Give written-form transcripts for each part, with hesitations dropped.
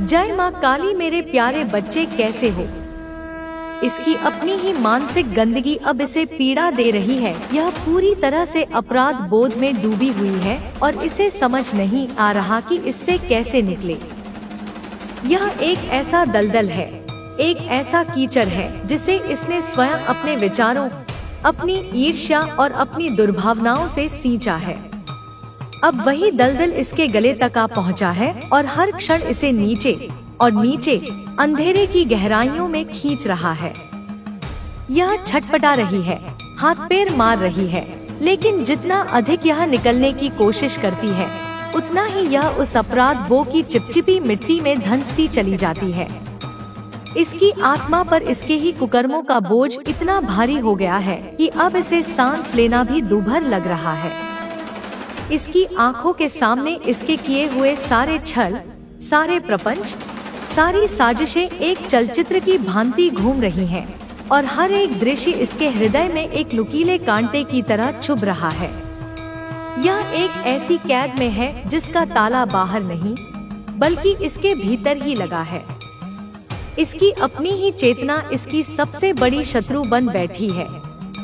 जय माँ काली, मेरे प्यारे बच्चे कैसे हो? इसकी अपनी ही मानसिक गंदगी अब इसे पीड़ा दे रही है। यह पूरी तरह से अपराध बोध में डूबी हुई है और इसे समझ नहीं आ रहा कि इससे कैसे निकले। यह एक ऐसा दलदल है, एक ऐसा कीचड़ है जिसे इसने स्वयं अपने विचारों, अपनी ईर्ष्या और अपनी दुर्भावनाओं से सींचा है। अब वही दलदल इसके गले तक आ पहुंचा है और हर क्षण इसे नीचे और नीचे अंधेरे की गहराइयों में खींच रहा है। यह छटपटा रही है, हाथ पैर मार रही है, लेकिन जितना अधिक यह निकलने की कोशिश करती है, उतना ही यह उस अपराध बो की चिपचिपी मिट्टी में धंसती चली जाती है। इसकी आत्मा पर इसके ही कुकर्मों का बोझ इतना भारी हो गया है कि अब इसे सांस लेना भी दूभर लग रहा है। इसकी आंखों के सामने इसके किए हुए सारे छल, सारे प्रपंच, सारी साजिशें एक चलचित्र की भांति घूम रही हैं और हर एक दृश्य इसके हृदय में एक नुकीले कांटे की तरह चुभ रहा है। यह एक ऐसी कैद में है जिसका ताला बाहर नहीं बल्कि इसके भीतर ही लगा है। इसकी अपनी ही चेतना इसकी सबसे बड़ी शत्रु बन बैठी है,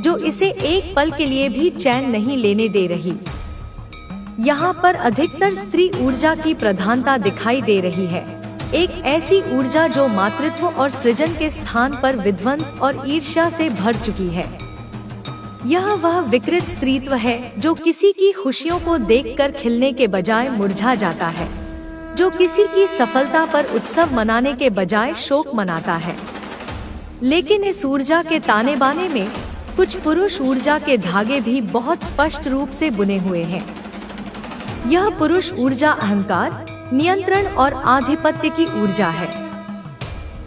जो इसे एक पल के लिए भी चैन नहीं लेने दे रही। यहाँ पर अधिकतर स्त्री ऊर्जा की प्रधानता दिखाई दे रही है, एक ऐसी ऊर्जा जो मातृत्व और सृजन के स्थान पर विध्वंस और ईर्ष्या से भर चुकी है। यह वह विकृत स्त्रीत्व है जो किसी की खुशियों को देखकर खिलने के बजाय मुरझा जाता है, जो किसी की सफलता पर उत्सव मनाने के बजाय शोक मनाता है। लेकिन इस ऊर्जा के ताने बाने में कुछ पुरुष ऊर्जा के धागे भी बहुत स्पष्ट रूप से बुने हुए हैं। यह पुरुष ऊर्जा अहंकार, नियंत्रण और आधिपत्य की ऊर्जा है।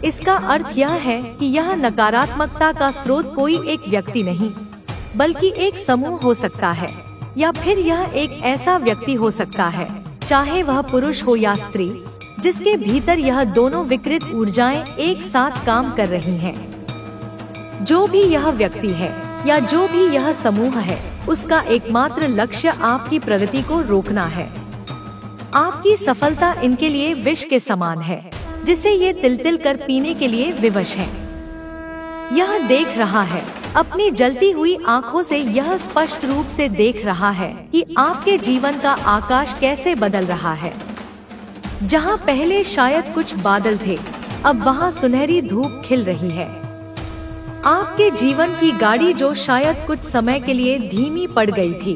इसका अर्थ यह है कि यह नकारात्मकता का स्रोत कोई एक व्यक्ति नहीं बल्कि एक समूह हो सकता है, या फिर यह एक ऐसा व्यक्ति हो सकता है, चाहे वह पुरुष हो या स्त्री, जिसके भीतर यह दोनों विकृत ऊर्जाएं एक साथ काम कर रही हैं। जो भी यह व्यक्ति है या जो भी यह समूह है, उसका एकमात्र लक्ष्य आपकी प्रगति को रोकना है। आपकी सफलता इनके लिए विष के समान है, जिसे ये तिल-तिल कर पीने के लिए विवश है। यह देख रहा है, अपनी जलती हुई आंखों से यह स्पष्ट रूप से देख रहा है कि आपके जीवन का आकाश कैसे बदल रहा है। जहां पहले शायद कुछ बादल थे, अब वहां सुनहरी धूप खिल रही है। आपके जीवन की गाड़ी जो शायद कुछ समय के लिए धीमी पड़ गई थी,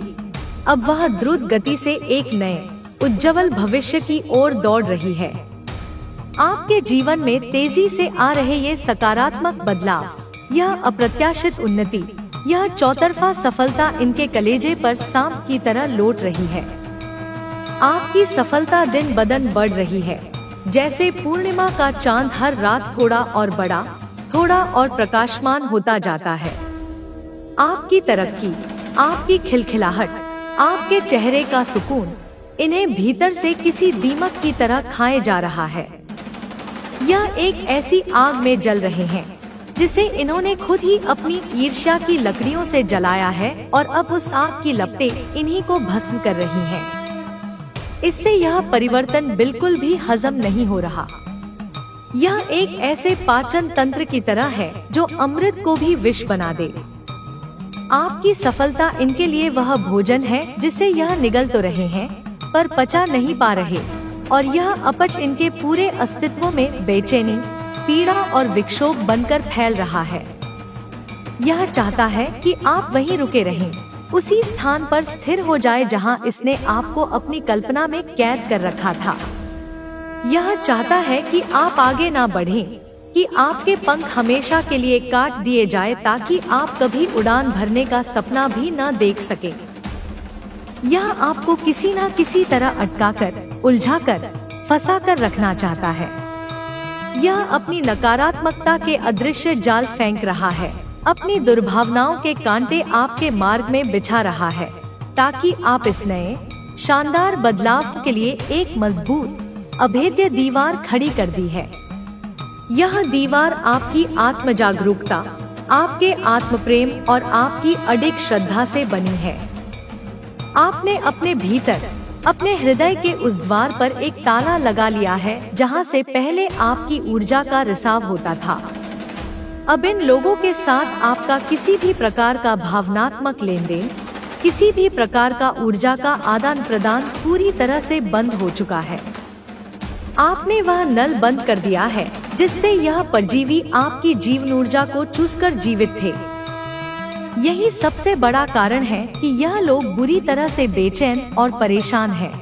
अब वह द्रुत गति से एक नए उज्जवल भविष्य की ओर दौड़ रही है। आपके जीवन में तेजी से आ रहे ये सकारात्मक बदलाव, यह अप्रत्याशित उन्नति, यह चौतरफा सफलता इनके कलेजे पर सांप की तरह लौट रही है। आपकी सफलता दिन बदन बढ़ रही है, जैसे पूर्णिमा का चांद हर रात थोड़ा और बड़ा, थोड़ा और प्रकाशमान होता जाता है। आपकी तरक्की, आपकी खिलखिलाहट, आपके चेहरे का सुकून, इन्हें भीतर से किसी दीमक की तरह खाए जा रहा है। यह एक ऐसी आग में जल रहे हैं जिसे इन्होंने खुद ही अपनी ईर्ष्या की लकड़ियों से जलाया है, और अब उस आग की लपटें इन्हीं को भस्म कर रही हैं। इससे यह परिवर्तन बिल्कुल भी हजम नहीं हो रहा। यह एक ऐसे पाचन तंत्र की तरह है जो अमृत को भी विष बना दे। आपकी सफलता इनके लिए वह भोजन है जिसे यह निगल तो रहे हैं पर पचा नहीं पा रहे, और यह अपच इनके पूरे अस्तित्व में बेचैनी, पीड़ा और विक्षोभ बनकर फैल रहा है। यह चाहता है कि आप वहीं रुके रहें, उसी स्थान पर स्थिर हो जाए जहां इसने आपको अपनी कल्पना में कैद कर रखा था। यह चाहता है कि आप आगे ना बढ़ें, कि आपके पंख हमेशा के लिए काट दिए जाए ताकि आप कभी उड़ान भरने का सपना भी न देख सके। यह आपको किसी न किसी तरह अटकाकर, उलझाकर, फंसाकर रखना चाहता है। यह अपनी नकारात्मकता के अदृश्य जाल फेंक रहा है, अपनी दुर्भावनाओं के कांटे आपके मार्ग में बिछा रहा है, ताकि आप इस नए शानदार बदलाव के लिए एक मजबूत अभेद्य दीवार खड़ी कर दी है। यह दीवार आपकी आत्म जागरूकता, आपके आत्म प्रेम और आपकी अडिग श्रद्धा से बनी है। आपने अपने भीतर अपने हृदय के उस द्वार पर एक ताला लगा लिया है जहां से पहले आपकी ऊर्जा का रिसाव होता था। अब इन लोगों के साथ आपका किसी भी प्रकार का भावनात्मक लेन देन, किसी भी प्रकार का ऊर्जा का आदान प्रदान पूरी तरह से बंद हो चुका है। आपने वह नल बंद कर दिया है जिससे यह परजीवी आपकी जीवन ऊर्जा को चूसकर जीवित थे। यही सबसे बड़ा कारण है कि यह लोग बुरी तरह से बेचैन और परेशान हैं।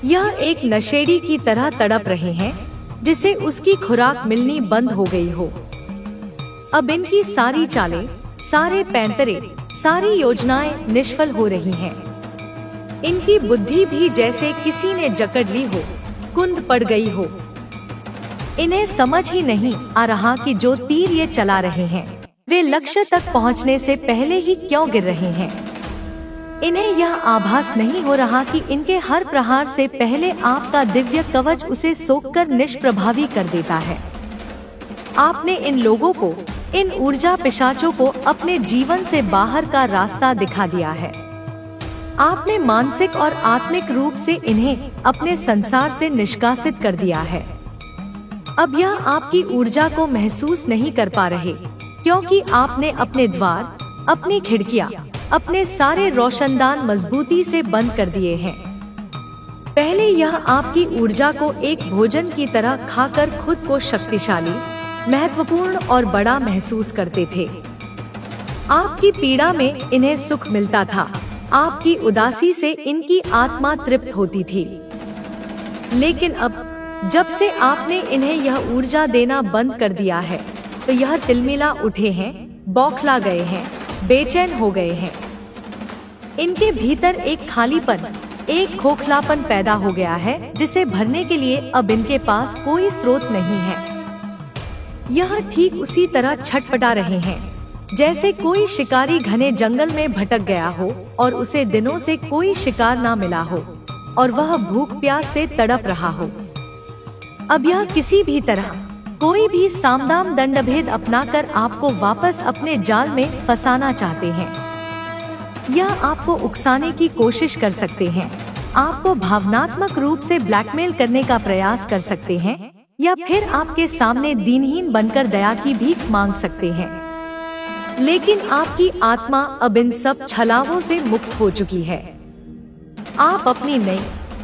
यह एक नशेड़ी की तरह तड़प रहे हैं जिसे उसकी खुराक मिलनी बंद हो गई हो। अब इनकी सारी चालें, सारे पैंतरे, सारी योजनाएं निष्फल हो रही हैं। इनकी बुद्धि भी जैसे किसी ने जकड़ ली हो, कुंद पड़ गई हो। इन्हें समझ ही नहीं आ रहा कि जो तीर ये चला रहे हैं वे लक्ष्य तक पहुंचने से पहले ही क्यों गिर रहे हैं। इन्हें यह आभास नहीं हो रहा कि इनके हर प्रहार से पहले आपका दिव्य कवच उसे सोखकर निष्प्रभावी कर देता है। आपने इन लोगों को, इन ऊर्जा पिशाचों को अपने जीवन से बाहर का रास्ता दिखा दिया है। आपने मानसिक और आत्मिक रूप से इन्हें अपने संसार से निष्कासित कर दिया है। अब यह आपकी ऊर्जा को महसूस नहीं कर पा रहे क्योंकि आपने अपने द्वार, अपनी खिड़कियां, अपने सारे रोशनदान मजबूती से बंद कर दिए हैं। पहले यह आपकी ऊर्जा को एक भोजन की तरह खाकर खुद को शक्तिशाली, महत्वपूर्ण और बड़ा महसूस करते थे। आपकी पीड़ा में इन्हें सुख मिलता था, आपकी उदासी से इनकी आत्मा तृप्त होती थी। लेकिन अब जब से आपने इन्हें यह ऊर्जा देना बंद कर दिया है तो यह तिलमिला उठे हैं, बौखला गए हैं, बेचैन हो गए हैं। इनके भीतर एक खालीपन, एक खोखलापन पैदा हो गया है जिसे भरने के लिए अब इनके पास कोई स्रोत नहीं है। यह ठीक उसी तरह छटपटा रहे हैं जैसे कोई शिकारी घने जंगल में भटक गया हो और उसे दिनों से कोई शिकार ना मिला हो और वह भूख प्यास से तड़प रहा हो। अब यह किसी भी तरह, कोई भी सामदाम दंडभेद अपनाकर आपको वापस अपने जाल में फंसाना चाहते हैं। यह आपको उकसाने की कोशिश कर सकते हैं, आपको भावनात्मक रूप से ब्लैकमेल करने का प्रयास कर सकते हैं या फिर आपके सामने दीनहीन बनकर दया की भीख मांग सकते हैं। लेकिन आपकी आत्मा अब इन सब छलावों से मुक्त हो चुकी है। आप अपनी नई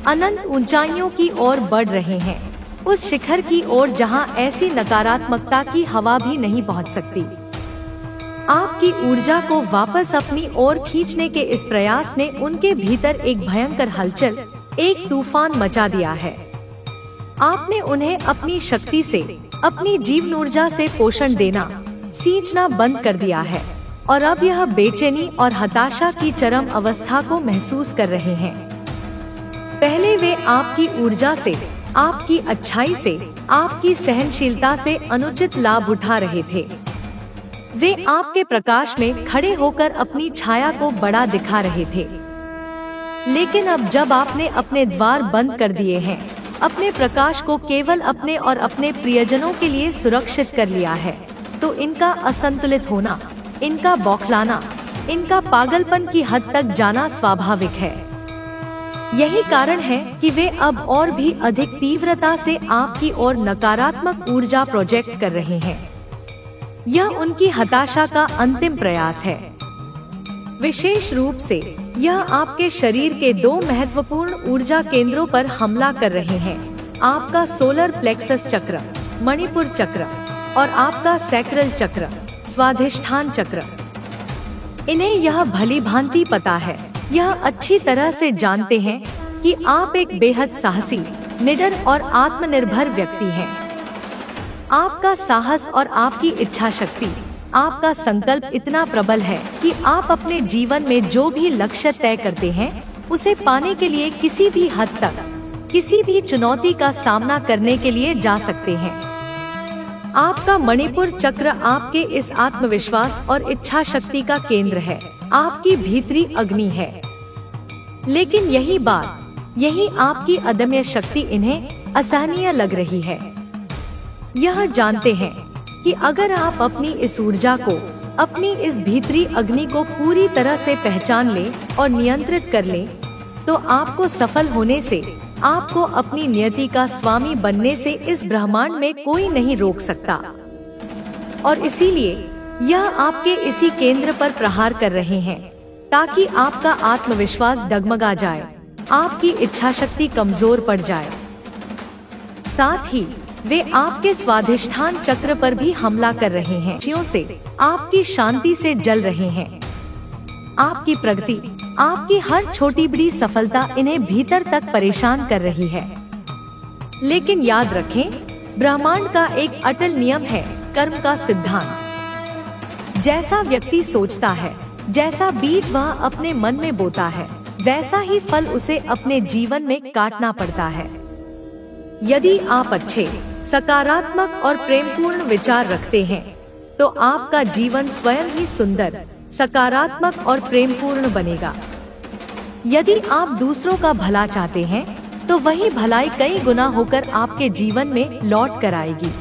अनंत ऊंचाइयों की ओर बढ़ रहे हैं, उस शिखर की ओर जहां ऐसी नकारात्मकता की हवा भी नहीं पहुंच सकती। आपकी ऊर्जा को वापस अपनी ओर खींचने के इस प्रयास ने उनके भीतर एक भयंकर हलचल, एक तूफान मचा दिया है। आपने उन्हें अपनी शक्ति से, अपनी जीवन ऊर्जा से पोषण देना, सींचना बंद कर दिया है और अब यह बेचैनी और हताशा की चरम अवस्था को महसूस कर रहे हैं। पहले वे आपकी ऊर्जा से, आपकी अच्छाई से, आपकी सहनशीलता से अनुचित लाभ उठा रहे थे। वे आपके प्रकाश में खड़े होकर अपनी छाया को बड़ा दिखा रहे थे। लेकिन अब जब आपने अपने द्वार बंद कर दिए हैं, अपने प्रकाश को केवल अपने और अपने प्रियजनों के लिए सुरक्षित कर लिया है, तो इनका असंतुलित होना, इनका बौखलाना, इनका पागलपन की हद तक जाना स्वाभाविक है। यही कारण है कि वे अब और भी अधिक तीव्रता से आपकी ओर नकारात्मक ऊर्जा प्रोजेक्ट कर रहे हैं। यह उनकी हताशा का अंतिम प्रयास है। विशेष रूप से यह आपके शरीर के दो महत्वपूर्ण ऊर्जा केंद्रों पर हमला कर रहे हैं, आपका सोलर प्लेक्सस चक्र, मणिपुर चक्र और आपका सैक्रल चक्र, स्वाधिष्ठान चक्र। इन्हें यह भली भांति पता है, यह अच्छी तरह से जानते हैं कि आप एक बेहद साहसी, निडर और आत्मनिर्भर व्यक्ति हैं। आपका साहस और आपकी इच्छा शक्ति, आपका संकल्प इतना प्रबल है कि आप अपने जीवन में जो भी लक्ष्य तय करते हैं उसे पाने के लिए किसी भी हद तक, किसी भी चुनौती का सामना करने के लिए जा सकते हैं। आपका मणिपुर चक्र आपके इस आत्मविश्वास और इच्छा शक्ति का केंद्र है, आपकी भीतरी अग्नि है। लेकिन यही बात, यही आपकी अदम्य शक्ति इन्हें असहनीय लग रही है। यह जानते हैं कि अगर आप अपनी इस ऊर्जा को, अपनी इस भीतरी अग्नि को पूरी तरह से पहचान लें और नियंत्रित कर लें, तो आपको सफल होने से, आपको अपनी नियति का स्वामी बनने से इस ब्रह्मांड में कोई नहीं रोक सकता। और इसीलिए यह आपके इसी केंद्र पर प्रहार कर रहे हैं, ताकि आपका आत्मविश्वास डगमगा जाए, आपकी इच्छा शक्ति कमजोर पड़ जाए। साथ ही वे आपके स्वाधिष्ठान चक्र पर भी हमला कर रहे हैं, खुशियों से, आपकी शांति से जल रहे हैं। आपकी प्रगति, आपकी हर छोटी बड़ी सफलता इन्हें भीतर तक परेशान कर रही है। लेकिन याद रखें, ब्रह्मांड का एक अटल नियम है, कर्म का सिद्धांत। जैसा व्यक्ति सोचता है, जैसा बीज वह अपने मन में बोता है, वैसा ही फल उसे अपने जीवन में काटना पड़ता है। यदि आप अच्छे, सकारात्मक और प्रेमपूर्ण विचार रखते हैं, तो आपका जीवन स्वयं ही सुंदर, सकारात्मक और प्रेमपूर्ण बनेगा। यदि आप दूसरों का भला चाहते हैं, तो वही भलाई कई गुना होकर आपके जीवन में लौट कर आएगी।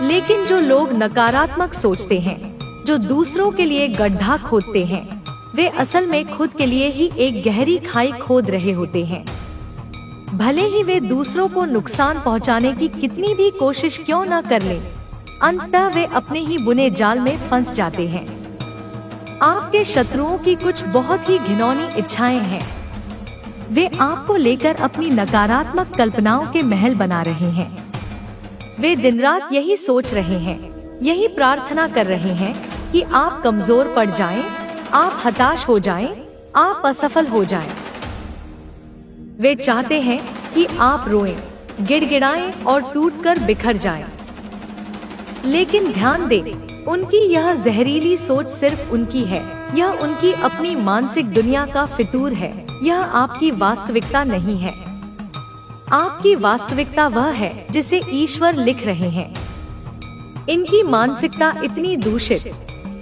लेकिन जो लोग नकारात्मक सोचते हैं, जो दूसरों के लिए गड्ढा खोदते हैं, वे असल में खुद के लिए ही एक गहरी खाई खोद रहे होते हैं। भले ही वे दूसरों को नुकसान पहुंचाने की कितनी भी कोशिश क्यों न कर लें, अंततः वे अपने ही बुने जाल में फंस जाते हैं। आपके शत्रुओं की कुछ बहुत ही घिनौनी इच्छाएं हैं। वे आपको लेकर अपनी नकारात्मक कल्पनाओं के महल बना रहे हैं। वे दिन रात यही सोच रहे हैं, यही प्रार्थना कर रहे हैं कि आप कमजोर पड़ जाएं, आप हताश हो जाएं, आप असफल हो जाएं। वे चाहते हैं कि आप रोएं, गिड़गिड़ाएं और टूटकर बिखर जाएं। लेकिन ध्यान दें, उनकी यह जहरीली सोच सिर्फ उनकी है। यह उनकी अपनी मानसिक दुनिया का फितूर है। यह आपकी वास्तविकता नहीं है। आपकी वास्तविकता वह है जिसे ईश्वर लिख रहे हैं। इनकी मानसिकता इतनी दूषित,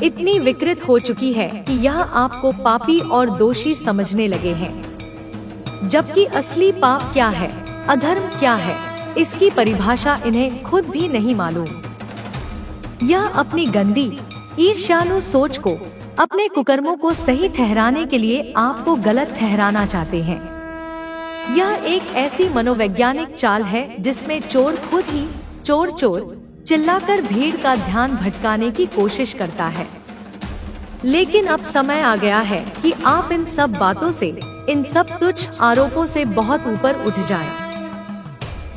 इतनी विकृत हो चुकी है कि यह आपको पापी और दोषी समझने लगे हैं। जबकि असली पाप क्या है, अधर्म क्या है, इसकी परिभाषा इन्हें खुद भी नहीं मालूम। यह अपनी गंदी, ईर्ष्यालु सोच को, अपने कुकर्मों को सही ठहराने के लिए आपको गलत ठहराना चाहते हैं। यह एक ऐसी मनोवैज्ञानिक चाल है जिसमें चोर खुद ही चोर चोर चिल्लाकर भीड़ का ध्यान भटकाने की कोशिश करता है। लेकिन अब समय आ गया है कि आप इन सब बातों से, इन सब तुच्छ आरोपों से बहुत ऊपर उठ जाएं।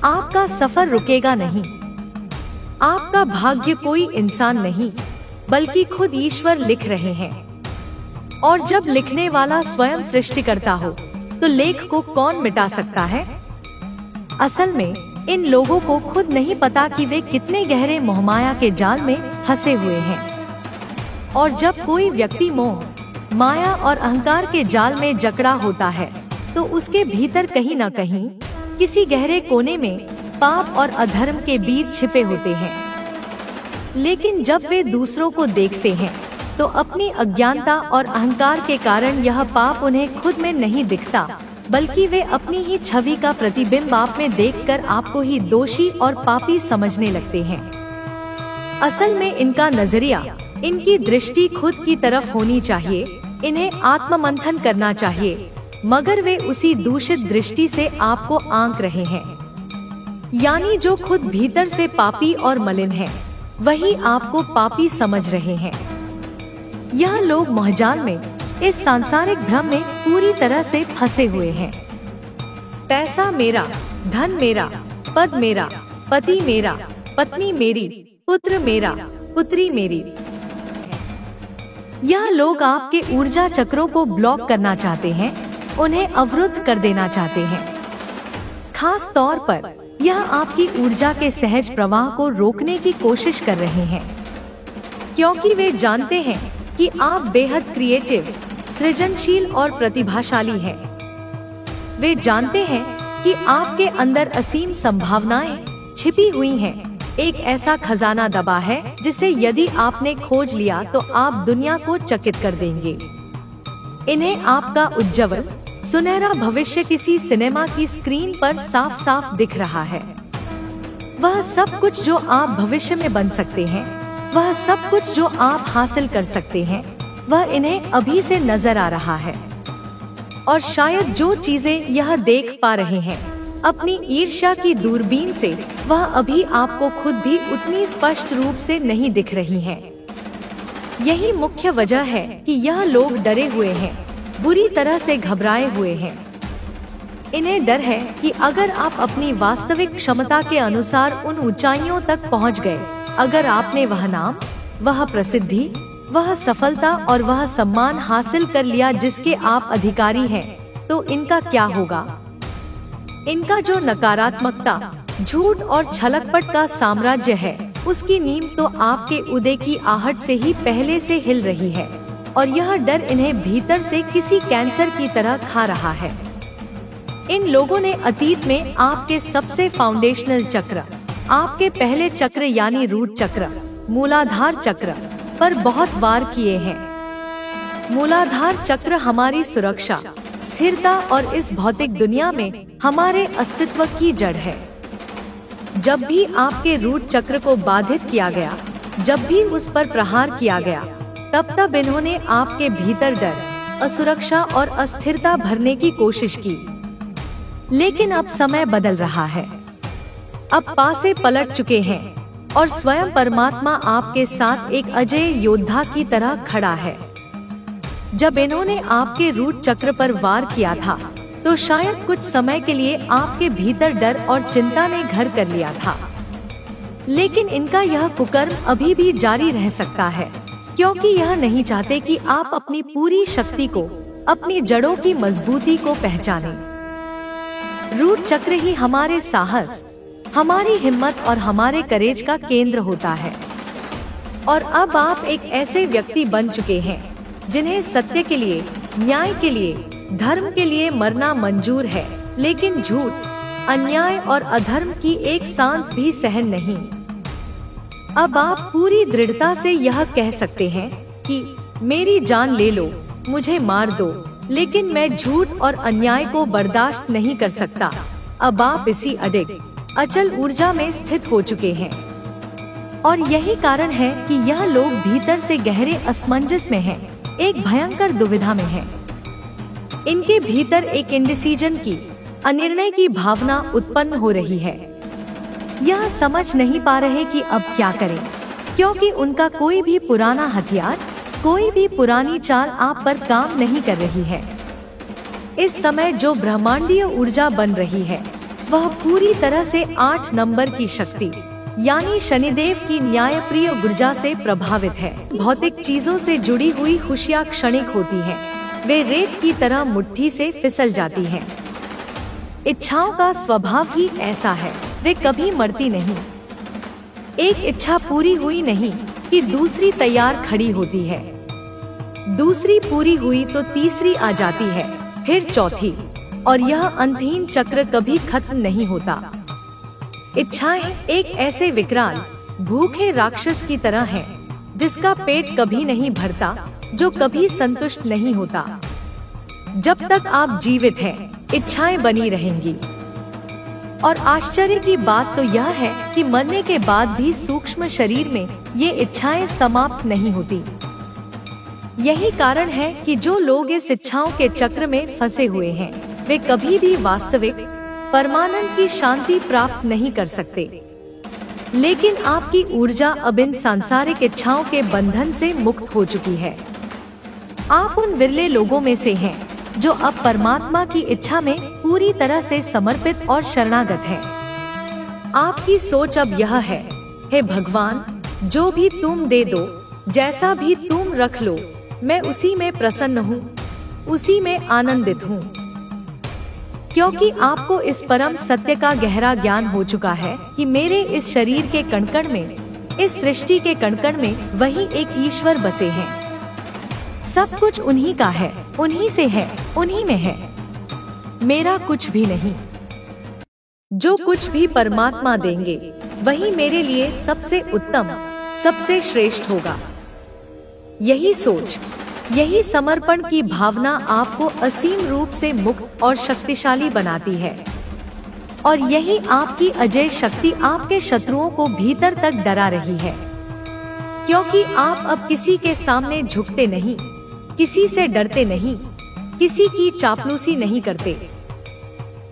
आपका सफर रुकेगा नहीं। आपका भाग्य कोई इंसान नहीं, बल्कि खुद ईश्वर लिख रहे हैं। और जब लिखने वाला स्वयं सृष्टिकर्ता हो, तो लेख को कौन मिटा सकता है? असल में इन लोगों को खुद नहीं पता कि वे कितने गहरे मोहमाया के जाल में फंसे हुए हैं। और जब कोई व्यक्ति मोह, माया और अहंकार के जाल में जकड़ा होता है, तो उसके भीतर कहीं न कहीं, किसी गहरे कोने में पाप और अधर्म के बीज छिपे होते हैं। लेकिन जब वे दूसरों को देखते हैं, तो अपनी अज्ञानता और अहंकार के कारण यह पाप उन्हें खुद में नहीं दिखता, बल्कि वे अपनी ही छवि का प्रतिबिंब आप में देखकर आपको ही दोषी और पापी समझने लगते हैं। असल में इनका नजरिया, इनकी दृष्टि खुद की तरफ होनी चाहिए। इन्हें आत्ममंथन करना चाहिए, मगर वे उसी दूषित दृष्टि से आपको आंक रहे हैं। यानी जो खुद भीतर से पापी और मलिन है, वही आपको पापी समझ रहे हैं। यह लोग मोहजाल में, इस सांसारिक भ्रम में पूरी तरह से फंसे हुए हैं। पैसा मेरा, धन मेरा, पद मेरा, पति मेरा, पत्नी मेरी, पुत्र मेरा, पुत्री मेरी। यह लोग आपके ऊर्जा चक्रों को ब्लॉक करना चाहते हैं, उन्हें अवरुद्ध कर देना चाहते हैं। खास तौर पर यह आपकी ऊर्जा के सहज प्रवाह को रोकने की कोशिश कर रहे हैं, क्योंकि वे जानते हैं कि आप बेहद क्रिएटिव, सृजनशील और प्रतिभाशाली हैं। वे जानते हैं कि आपके अंदर असीम संभावनाएं छिपी हुई हैं। एक ऐसा खजाना दबा है जिसे यदि आपने खोज लिया तो आप दुनिया को चकित कर देंगे। इन्हें आपका उज्ज्वल, सुनहरा भविष्य किसी सिनेमा की स्क्रीन पर साफ साफ दिख रहा है। वह सब कुछ जो आप भविष्य में बन सकते हैं, वह सब कुछ जो आप हासिल कर सकते हैं, वह इन्हें अभी से नजर आ रहा है। और शायद जो चीजें यह देख पा रहे हैं अपनी ईर्ष्या की दूरबीन से, वह अभी आपको खुद भी उतनी स्पष्ट रूप से नहीं दिख रही हैं। यही मुख्य वजह है कि यह लोग डरे हुए हैं, बुरी तरह से घबराए हुए हैं। इन्हें डर है कि अगर आप अपनी वास्तविक क्षमता के अनुसार उन ऊंचाइयों तक पहुंच गए, अगर आपने वह नाम, वह प्रसिद्धि, वह सफलता और वह सम्मान हासिल कर लिया जिसके आप अधिकारी हैं, तो इनका क्या होगा? इनका जो नकारात्मकता, झूठ और छलकपट का साम्राज्य है, उसकी नींव तो आपके उदय की आहट से ही पहले से हिल रही है, और यह डर इन्हें भीतर से किसी कैंसर की तरह खा रहा है। इन लोगों ने अतीत में आपके सबसे फाउंडेशनल चक्र, आपके पहले चक्र यानी रूट चक्र, मूलाधार चक्र पर बहुत वार किए हैं। मूलाधार चक्र हमारी सुरक्षा, स्थिरता और इस भौतिक दुनिया में हमारे अस्तित्व की जड़ है। जब भी आपके रूट चक्र को बाधित किया गया, जब भी उस पर प्रहार किया गया, तब इन्होंने आपके भीतर डर, असुरक्षा और अस्थिरता भरने की कोशिश की। लेकिन अब समय बदल रहा है। अब पासे पलट चुके हैं और स्वयं परमात्मा आपके साथ एक अजय योद्धा की तरह खड़ा है। जब इन्होंने आपके रूट चक्र पर वार किया था, तो शायद कुछ समय के लिए आपके भीतर डर और चिंता ने घर कर लिया था। लेकिन इनका यह कुकर्म अभी भी जारी रह सकता है, क्योंकि यह नहीं चाहते कि आप अपनी पूरी शक्ति को, अपनी जड़ों की मजबूती को पहचानें। रूट चक्र ही हमारे साहस, हमारी हिम्मत और हमारे करेज का केंद्र होता है। और अब आप एक ऐसे व्यक्ति बन चुके हैं जिन्हें सत्य के लिए, न्याय के लिए, धर्म के लिए मरना मंजूर है, लेकिन झूठ, अन्याय और अधर्म की एक सांस भी सहन नहीं। अब आप पूरी दृढ़ता से यह कह सकते हैं कि मेरी जान ले लो, मुझे मार दो, लेकिन मैं झूठ और अन्याय को बर्दाश्त नहीं कर सकता। अब आप इसी अडिग, अचल ऊर्जा में स्थित हो चुके हैं। और यही कारण है कि यह लोग भीतर से गहरे असमंजस में हैं, एक भयंकर दुविधा में हैं। इनके भीतर एक इंडिसीजन की, अनिर्णय की भावना उत्पन्न हो रही है। यह समझ नहीं पा रहे कि अब क्या करें, क्योंकि उनका कोई भी पुराना हथियार, कोई भी पुरानी चाल आप पर काम नहीं कर रही है। इस समय जो ब्रह्मांडीय ऊर्जा बन रही है, वह पूरी तरह से 8 नंबर की शक्ति यानी शनिदेव की न्यायप्रिय ऊर्जा से प्रभावित है। भौतिक चीजों से जुड़ी हुई खुशियाँ क्षणिक होती हैं, वे रेत की तरह मुट्ठी से फिसल जाती हैं। इच्छाओं का स्वभाव ही ऐसा है, वे कभी मरती नहीं। एक इच्छा पूरी हुई नहीं कि दूसरी तैयार खड़ी होती है, दूसरी पूरी हुई तो तीसरी आ जाती है, फिर चौथी, और यह अंतहीन चक्र कभी खत्म नहीं होता। इच्छाएं एक ऐसे विकराल, भूखे राक्षस की तरह हैं, जिसका पेट कभी नहीं भरता, जो कभी संतुष्ट नहीं होता। जब तक आप जीवित हैं, इच्छाएं बनी रहेंगी। और आश्चर्य की बात तो यह है कि मरने के बाद भी सूक्ष्म शरीर में ये इच्छाएं समाप्त नहीं होती। यही कारण है कि जो लोग इस इच्छाओं के चक्र में फंसे हुए हैं, वे कभी भी वास्तविक परमानंद की शांति प्राप्त नहीं कर सकते। लेकिन आपकी ऊर्जा अब इन सांसारिक इच्छाओं के बंधन से मुक्त हो चुकी है। आप उन विरले लोगों में से हैं जो अब परमात्मा की इच्छा में पूरी तरह से समर्पित और शरणागत हैं। आपकी सोच अब यह है, हे भगवान, जो भी तुम दे दो, जैसा भी तुम रख लो, मैं उसी में प्रसन्न हूँ, उसी में आनंदित हूँ। क्योंकि आपको इस परम सत्य का गहरा ज्ञान हो चुका है कि मेरे इस शरीर के कण-कण में, इस सृष्टि के कण-कण में वही एक ईश्वर बसे हैं। सब कुछ उन्हीं का है, उन्हीं से है, उन्हीं में है। मेरा कुछ भी नहीं। जो कुछ भी परमात्मा देंगे, वही मेरे लिए सबसे उत्तम, सबसे श्रेष्ठ होगा। यही सोच, यही समर्पण की भावना आपको असीम रूप से मुक्त और शक्तिशाली बनाती है। और यही आपकी अजय शक्ति आपके शत्रुओं को भीतर तक डरा रही है। क्योंकि आप अब किसी के सामने झुकते नहीं, किसी से डरते नहीं, किसी की चापलूसी नहीं करते।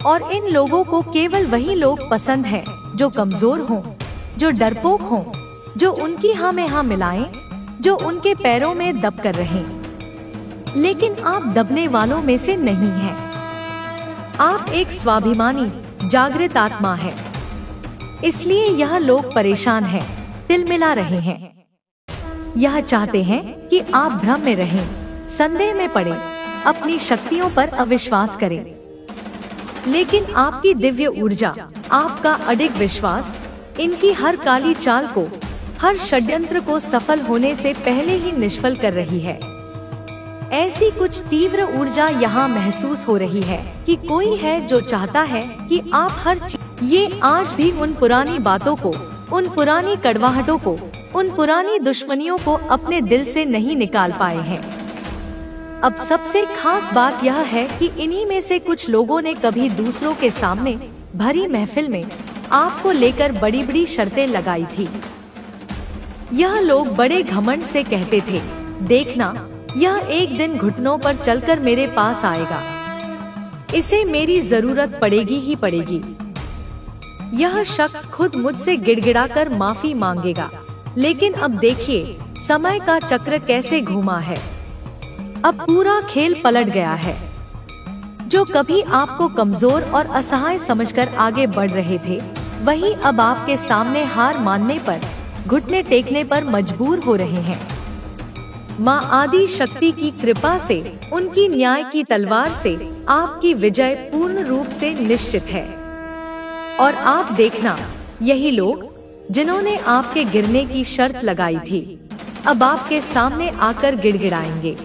और इन लोगों को केवल वही लोग पसंद हैं जो कमजोर हों, जो डरपोक हों, जो उनकी हाँ में हाँ मिलाएं, जो उनके पैरों में दब कर रहें। लेकिन आप दबने वालों में से नहीं हैं। आप एक स्वाभिमानी जागृत आत्मा है। इसलिए यह लोग परेशान हैं, तिलमिला रहे हैं। यह चाहते हैं कि आप भ्रम में रहें, संदेह में पड़े, अपनी शक्तियों पर अविश्वास करें। लेकिन आपकी दिव्य ऊर्जा, आपका अडिग विश्वास इनकी हर काली चाल को, हर षड्यंत्र को सफल होने से पहले ही निष्फल कर रही है। ऐसी कुछ तीव्र ऊर्जा यहाँ महसूस हो रही है कि कोई है जो चाहता है कि आप हर चीज। ये आज भी उन पुरानी बातों को, उन पुरानी कड़वाहटों को, उन पुरानी दुश्मनियों को अपने दिल से नहीं निकाल पाए हैं। अब सबसे खास बात यह है कि इन्हीं में से कुछ लोगों ने कभी दूसरों के सामने भरी महफिल में आपको लेकर बड़ी बड़ी शर्तें लगाई थी। यह लोग बड़े घमंड से कहते थे, देखना, यह एक दिन घुटनों पर चलकर मेरे पास आएगा, इसे मेरी जरूरत पड़ेगी ही पड़ेगी। यह शख्स खुद मुझसे गिड़गिड़ाकर माफी मांगेगा। लेकिन अब देखिए समय का चक्र कैसे घूमा है। अब पूरा खेल पलट गया है। जो कभी आपको कमजोर और असहाय समझकर आगे बढ़ रहे थे, वही अब आपके सामने हार मानने पर, घुटने टेकने पर मजबूर हो रहे हैं। माँ आदि शक्ति की कृपा से, उनकी न्याय की तलवार से आपकी विजय पूर्ण रूप से निश्चित है। और आप देखना, यही लोग जिन्होंने आपके गिरने की शर्त लगाई थी, अब आपके सामने आकर गिड़गिड़ाएंगे,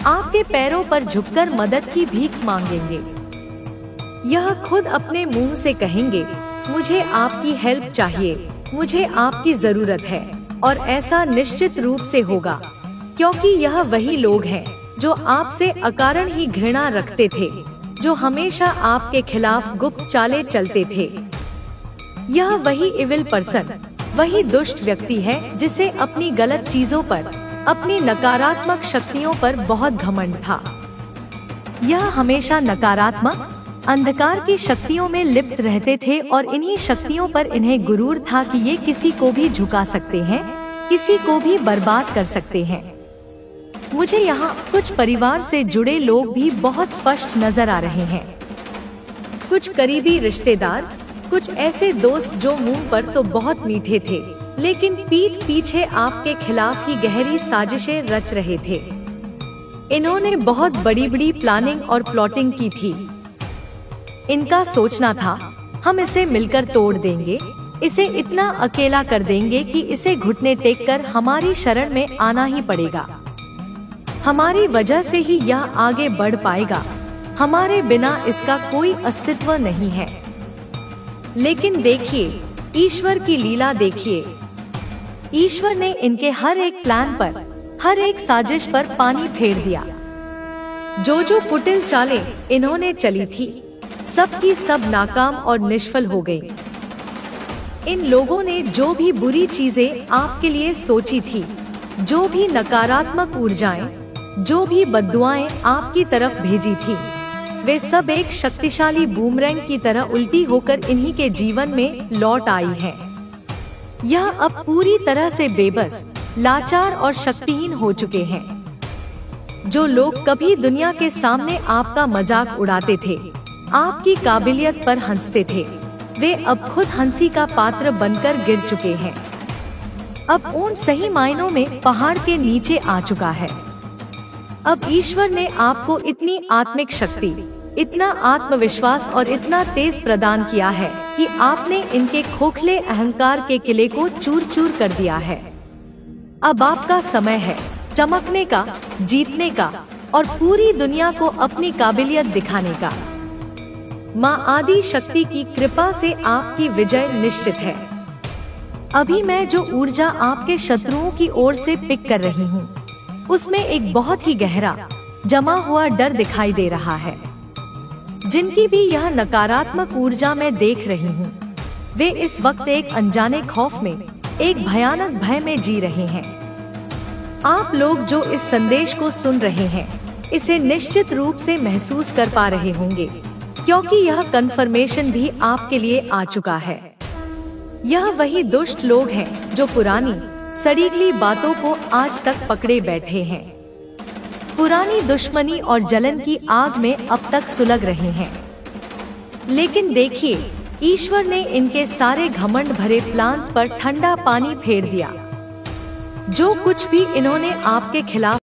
आपके पैरों पर झुककर मदद की भीख मांगेंगे। यह खुद अपने मुंह से कहेंगे, मुझे आपकी हेल्प चाहिए, मुझे आपकी जरूरत है। और ऐसा निश्चित रूप से होगा, क्योंकि यह वही लोग हैं जो आपसे अकारण ही घृणा रखते थे, जो हमेशा आपके खिलाफ गुप्त चालें चलते थे। यह वही इविल पर्सन, वही दुष्ट व्यक्ति है जिसे अपनी गलत चीजों पर, अपनी नकारात्मक शक्तियों पर बहुत घमंड था। यह हमेशा नकारात्मक, अंधकार की शक्तियों में लिप्त रहते थे और इन्हीं शक्तियों पर इन्हें गुरूर था कि ये किसी को भी झुका सकते हैं, किसी को भी बर्बाद कर सकते हैं। मुझे यहाँ कुछ परिवार से जुड़े लोग भी बहुत स्पष्ट नजर आ रहे हैं। कुछ करीबी रिश्तेदार, कुछ ऐसे दोस्त जो मुंह पर तो बहुत मीठे थे, लेकिन पीठ पीछे आपके खिलाफ ही गहरी साजिशें रच रहे थे। इन्होंने बहुत बड़ी बड़ी प्लानिंग और प्लॉटिंग की थी। इनका सोचना था, हम इसे मिलकर तोड़ देंगे, इसे इतना अकेला कर देंगे कि इसे घुटने टेककर हमारी शरण में आना ही पड़ेगा। हमारी वजह से ही यह आगे बढ़ पाएगा, हमारे बिना इसका कोई अस्तित्व नहीं है। लेकिन देखिए, ईश्वर की लीला देखिए। ईश्वर ने इनके हर एक प्लान पर, हर एक साजिश पर पानी फेर दिया। जो कुटिल चालें इन्होंने चली थी, सब की सब नाकाम और निष्फल हो गई। इन लोगों ने जो भी बुरी चीजें आपके लिए सोची थी, जो भी नकारात्मक ऊर्जाएं, जो भी बद्दुआएं आपकी तरफ भेजी थी, वे सब एक शक्तिशाली बूमरैंग की तरह उल्टी होकर इन्हीं के जीवन में लौट आई हैं। यह अब पूरी तरह से बेबस, लाचार और शक्तिहीन हो चुके हैं। जो लोग कभी दुनिया के सामने आपका मजाक उड़ाते थे, आपकी काबिलियत पर हंसते थे, वे अब खुद हंसी का पात्र बनकर गिर चुके हैं। अब ऊंट सही मायनों में पहाड़ के नीचे आ चुका है। अब ईश्वर ने आपको इतनी आत्मिक शक्ति, इतना आत्मविश्वास और इतना तेज प्रदान किया है कि आपने इनके खोखले अहंकार के किले को चूर चूर कर दिया है। अब आपका समय है चमकने का, जीतने का और पूरी दुनिया को अपनी काबिलियत दिखाने का। माँ आदि शक्ति की कृपा से आपकी विजय निश्चित है। अभी मैं जो ऊर्जा आपके शत्रुओं की ओर से पिक कर रही हूँ, उसमें एक बहुत ही गहरा जमा हुआ डर दिखाई दे रहा है। जिनकी भी यह नकारात्मक ऊर्जा मैं देख रही हूँ, वे इस वक्त एक अनजाने खौफ में, एक भयानक भय में जी रहे हैं। आप लोग जो इस संदेश को सुन रहे हैं, इसे निश्चित रूप से महसूस कर पा रहे होंगे, क्योंकि यह कंफर्मेशन भी आपके लिए आ चुका है। यह वही दुष्ट लोग हैं जो पुरानी सड़ीगली बातों को आज तक पकड़े बैठे हैं, पुरानी दुश्मनी और जलन की आग में अब तक सुलग रहे हैं। लेकिन देखिए, ईश्वर ने इनके सारे घमंड भरे प्लान्स पर ठंडा पानी फेर दिया। जो कुछ भी इन्होंने आपके खिलाफ